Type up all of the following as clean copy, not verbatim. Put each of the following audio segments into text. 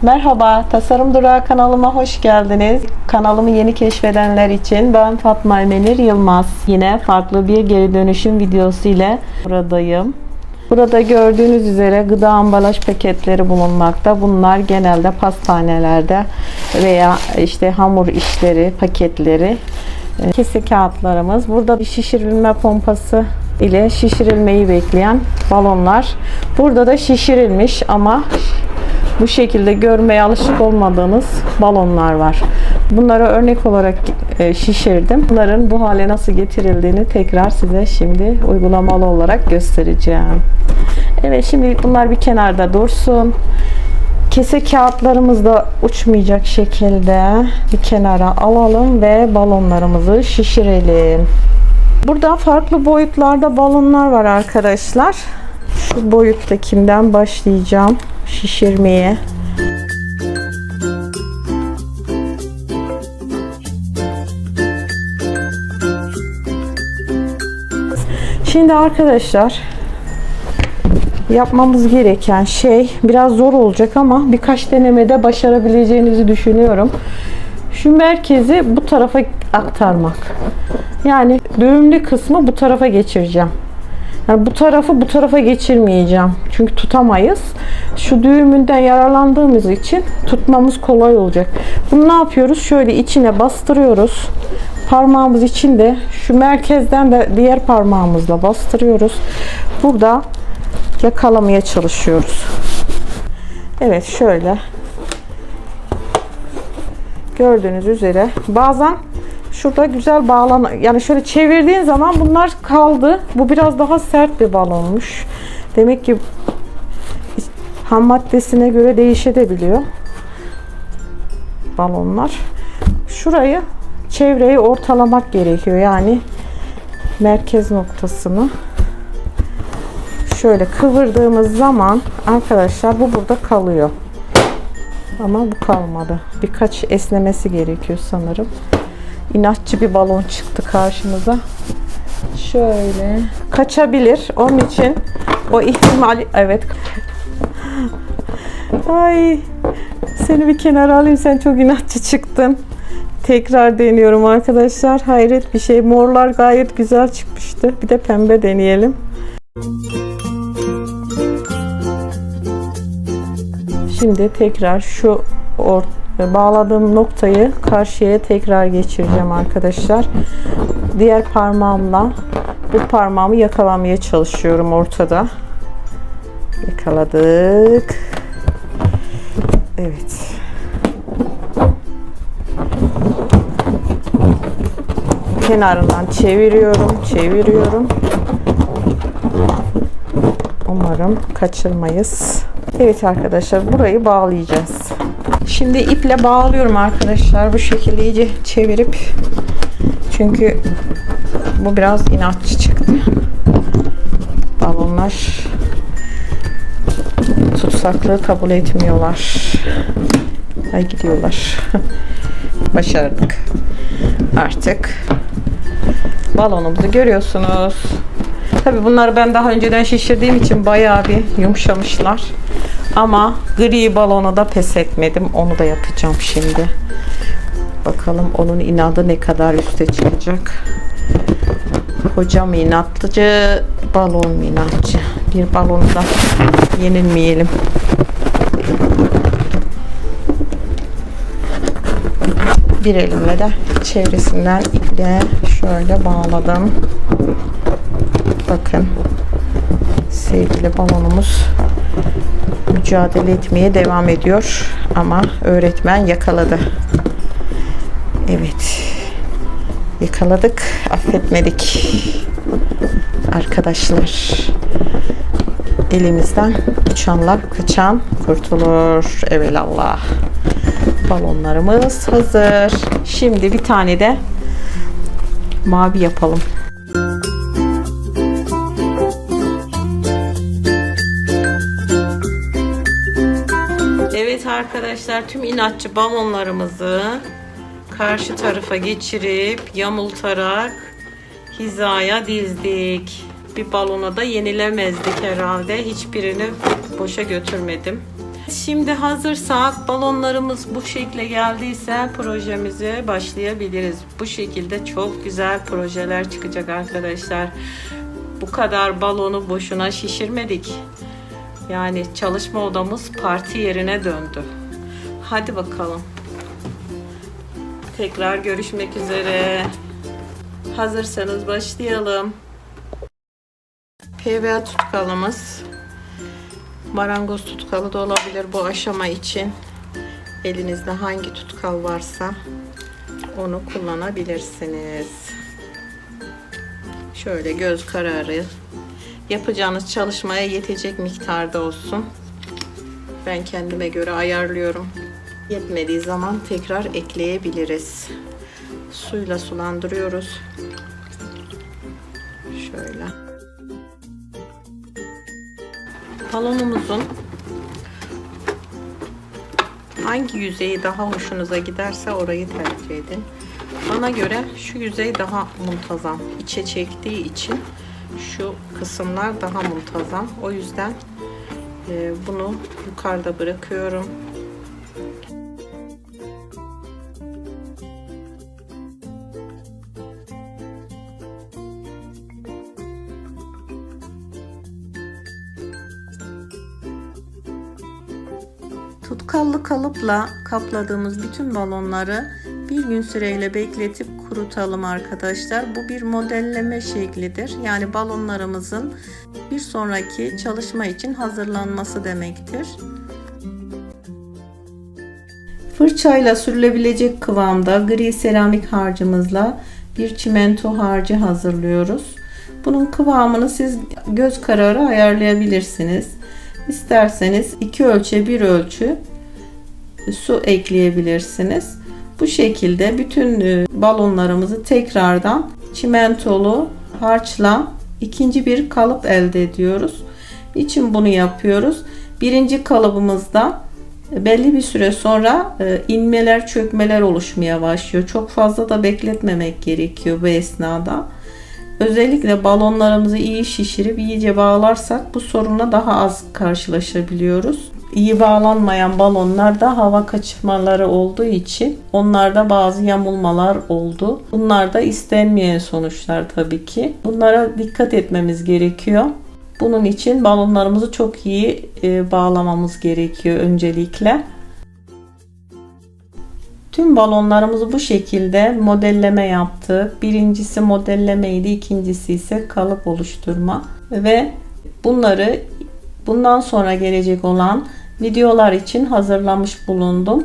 Merhaba, Tasarım Durağı kanalıma hoş geldiniz. Kanalımı yeni keşfedenler için ben Fatma Emenir Yılmaz. Yine farklı bir geri dönüşüm videosu ile buradayım. Burada gördüğünüz üzere gıda ambalaj paketleri bulunmakta. Bunlar genelde pastanelerde veya işte hamur işleri paketleri. Kese kağıtlarımız. Burada bir şişirilme pompası ile şişirilmeyi bekleyen balonlar. Burada da şişirilmiş ama bu şekilde görmeye alışık olmadığınız balonlar var. Bunları örnek olarak şişirdim. Bunların bu hale nasıl getirildiğini tekrar size şimdi uygulamalı olarak göstereceğim. Evet, şimdi bunlar bir kenarda dursun. Kese kağıtlarımız da uçmayacak şekilde bir kenara alalım ve balonlarımızı şişirelim. Burada farklı boyutlarda balonlar var arkadaşlar. Şu boyuttakinden başlayacağım şişirmeye. Şimdi arkadaşlar yapmamız gereken şey biraz zor olacak ama birkaç denemede başarabileceğinizi düşünüyorum. Şu merkezi bu tarafa aktarmak. Yani düğümlü kısmı bu tarafa geçireceğim. Yani bu tarafı bu tarafa geçirmeyeceğim. Çünkü tutamayız. Şu düğümünden yararlandığımız için tutmamız kolay olacak. Bunu ne yapıyoruz? Şöyle içine bastırıyoruz. Parmağımız içinde şu merkezden de diğer parmağımızla bastırıyoruz. Burada yakalamaya çalışıyoruz. Evet, şöyle. Gördüğünüz üzere bazen şurada güzel yani şöyle çevirdiğin zaman bunlar kaldı. Bu biraz daha sert bir balonmuş. Demek ki ham maddesine göre değişebiliyor balonlar. Şurayı, çevreyi ortalamak gerekiyor. Yani merkez noktasını şöyle kıvırdığımız zaman arkadaşlar bu burada kalıyor. Ama bu kalmadı. Birkaç esnemesi gerekiyor sanırım. İnatçı bir balon çıktı karşımıza. Şöyle kaçabilir. Onun için o ihtimali, evet. Ay, seni bir kenara alayım, sen çok inatçı çıktın. Tekrar deniyorum arkadaşlar. Hayret bir şey. Morlar gayet güzel çıkmıştı. Bir de pembe deneyelim. Şimdi tekrar şu bağladığım noktayı karşıya tekrar geçireceğim arkadaşlar. Diğer parmağımla bu parmağımı yakalamaya çalışıyorum ortada. Yakaladık. Evet. Kenarından çeviriyorum. Umarım kaçırmayız. Evet arkadaşlar, burayı bağlayacağız. Şimdi iple bağlıyorum arkadaşlar. Bu şekilde iyice çevirip, çünkü bu biraz inatçı çıktı. Balonlar tutsaklığı kabul etmiyorlar. Ay, gidiyorlar. Başardık. Artık balonumuzu görüyorsunuz. Tabii bunları ben daha önceden şişirdiğim için bayağı bir yumuşamışlar. Ama gri balonu da pes etmedim. Onu da yapacağım şimdi. Bakalım onun inadı ne kadar üste çıkacak. Hocam inatlıcı, balon inatçı. Bir balonda yenilmeyelim. Bir elimle de çevresinden iple şöyle bağladım. Bakın, sevgili balonumuz mücadele etmeye devam ediyor ama öğretmen yakaladı. Evet, yakaladık, affetmedik arkadaşlar. Elimizden uçanlar kaçan kurtulur. Evelallah. Balonlarımız hazır. Şimdi bir tane de mavi yapalım. Evet arkadaşlar, tüm inatçı balonlarımızı karşı tarafa geçirip yamultarak hizaya dizdik. Bir balona da yenilemezdik herhalde. Hiçbirini boşa götürmedim. Şimdi hazırsak, balonlarımız bu şekle geldiyse projemize başlayabiliriz. Bu şekilde çok güzel projeler çıkacak arkadaşlar. Bu kadar balonu boşuna şişirmedik. Yani çalışma odamız parti yerine döndü. Hadi bakalım. Tekrar görüşmek üzere. Hazırsanız başlayalım. PVA tutkalımız. Marangoz tutkalı da olabilir bu aşama için. Elinizde hangi tutkal varsa onu kullanabilirsiniz. Şöyle göz kararı, yapacağınız çalışmaya yetecek miktarda olsun. Ben kendime göre ayarlıyorum. Yetmediği zaman tekrar ekleyebiliriz. Suyla sulandırıyoruz. Şöyle. Balonumuzun hangi yüzeyi daha hoşunuza giderse orayı tercih edin. Bana göre şu yüzey daha muntazam. İçe çektiği için şu kısımlar daha muntazam. O yüzden bunu yukarıda bırakıyorum. Tutkallı kalıpla kapladığımız bütün balonları bir gün süreyle bekletip kurutalım arkadaşlar. Bu bir modelleme şeklidir. Yani balonlarımızın bir sonraki çalışma için hazırlanması demektir. Fırçayla sürülebilecek kıvamda gri seramik harcımızla bir çimento harcı hazırlıyoruz. Bunun kıvamını siz göz kararı ayarlayabilirsiniz. İsterseniz 2 ölçü 1 ölçü su ekleyebilirsiniz. Bu şekilde bütün balonlarımızı tekrardan çimentolu harçla ikinci bir kalıp elde ediyoruz. Niçin bunu yapıyoruz? Birinci kalıbımızda belli bir süre sonra inmeler, çökmeler oluşmaya başlıyor. Çok fazla da bekletmemek gerekiyor bu esnada. Özellikle balonlarımızı iyi şişirip iyice bağlarsak bu sorunla daha az karşılaşabiliyoruz. İyi bağlanmayan balonlarda hava kaçırmaları olduğu için onlarda bazı yamulmalar oldu. Bunlar da istenmeyen sonuçlar tabii ki. Bunlara dikkat etmemiz gerekiyor. Bunun için balonlarımızı çok iyi bağlamamız gerekiyor öncelikle. Tüm balonlarımızı bu şekilde modelleme yaptık. Birincisi modellemeydi, ikincisi ise kalıp oluşturma. Ve bunları bundan sonra gelecek olan videolar için hazırlamış bulundum.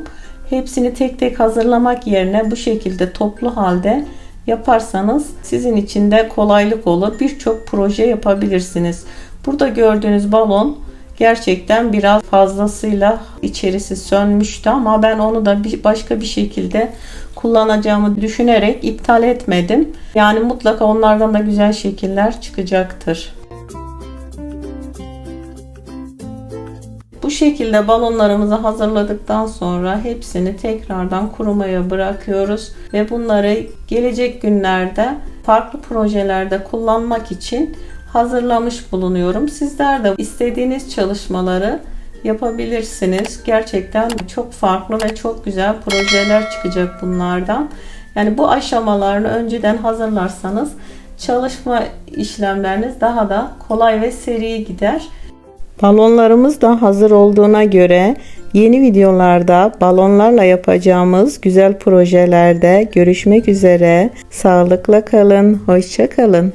Hepsini tek tek hazırlamak yerine bu şekilde toplu halde yaparsanız sizin için de kolaylık olur. Birçok proje yapabilirsiniz. Burada gördüğünüz balon gerçekten biraz fazlasıyla içerisi sönmüştü ama ben onu da başka bir şekilde kullanacağımı düşünerek iptal etmedim. Yani mutlaka onlardan da güzel şekiller çıkacaktır. Bu şekilde balonlarımızı hazırladıktan sonra hepsini tekrardan kurumaya bırakıyoruz ve bunları gelecek günlerde farklı projelerde kullanmak için hazırlamış bulunuyorum. Sizler de istediğiniz çalışmaları yapabilirsiniz. Gerçekten çok farklı ve çok güzel projeler çıkacak bunlardan. Yani bu aşamalarını önceden hazırlarsanız çalışma işlemleriniz daha da kolay ve seri gider. Balonlarımız da hazır olduğuna göre yeni videolarda balonlarla yapacağımız güzel projelerde görüşmek üzere. Sağlıkla kalın, hoşça kalın.